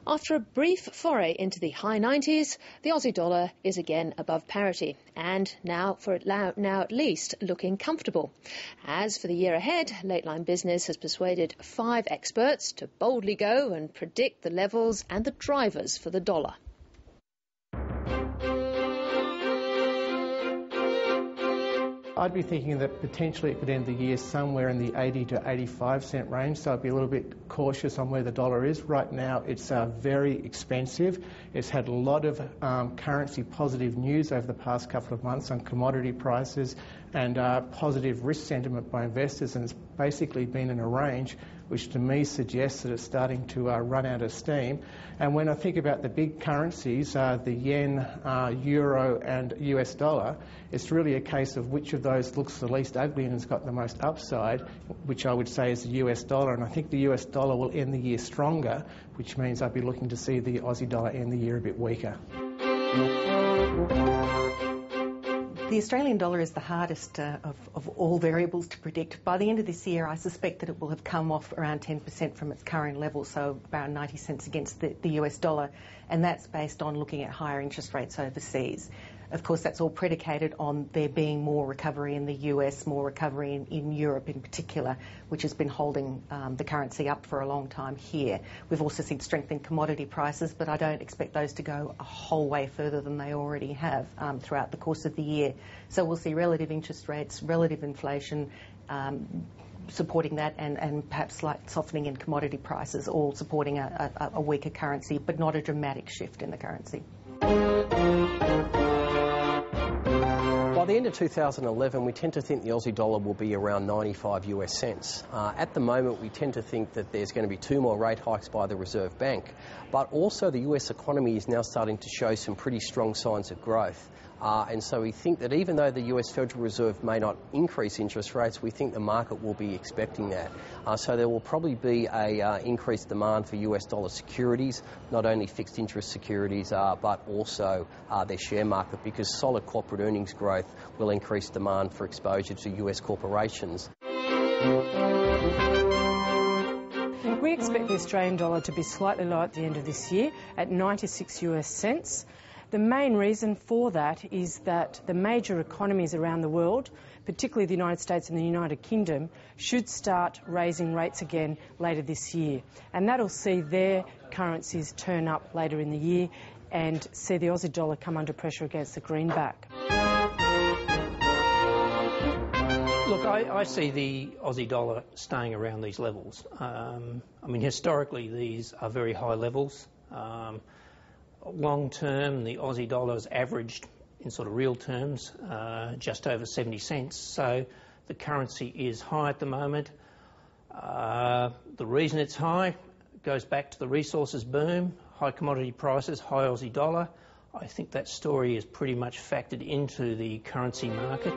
After a brief foray into the high 90s, the Aussie dollar is again above parity and now at least looking comfortable. As for the year ahead, Lateline Business has persuaded 5 experts to boldly go and predict the levels and the drivers for the dollar. I'd be thinking that potentially it could end the year somewhere in the 80 to 85 cent range, so I'd be a little bit cautious on where the dollar is. Right now it's very expensive. It's had a lot of currency positive news over the past couple of months on commodity prices and positive risk sentiment by investors, and it's basically been in a range which to me suggests that it's starting to run out of steam. And when I think about the big currencies, the yen, euro and US dollar, it's really a case of which of those looks the least ugly and has got the most upside, which I would say is the US dollar. And I think the US dollar will end the year stronger, which means I'd be looking to see the Aussie dollar end the year a bit weaker. The Australian dollar is the hardest of all variables to predict. By the end of this year, I suspect that it will have come off around 10% from its current level, so about 90 cents against the US dollar, and that's based on looking at higher interest rates overseas. Of course, that's all predicated on there being more recovery in the US, more recovery in Europe in particular, which has been holding the currency up for a long time here. We've also seen strength in commodity prices, but I don't expect those to go a whole way further than they already have throughout the course of the year. So we'll see relative interest rates, relative inflation, supporting that, and perhaps slight softening in commodity prices, all supporting a weaker currency, but not a dramatic shift in the currency. By the end of 2011, we tend to think the Aussie dollar will be around 95 US cents. At the moment, we tend to think that there's going to be 2 more rate hikes by the Reserve Bank, but also the US economy is now starting to show some pretty strong signs of growth. And so we think that even though the US Federal Reserve may not increase interest rates, we think the market will be expecting that. So there will probably be a increased demand for US dollar securities, not only fixed interest securities, but also their share market, because solid corporate earnings growth will increase demand for exposure to US corporations. We expect the Australian dollar to be slightly low at the end of this year at 96 US cents. The main reason for that is that the major economies around the world, particularly the United States and the United Kingdom, should start raising rates again later this year. And that'll see their currencies turn up later in the year and see the Aussie dollar come under pressure against the greenback. Look, I see the Aussie dollar staying around these levels. I mean, historically, these are very high levels. Long term, the Aussie dollar's averaged, in sort of real terms, just over 70 cents. So the currency is high at the moment. The reason it's high goes back to the resources boom, high commodity prices, high Aussie dollar. I think that story is pretty much factored into the currency market.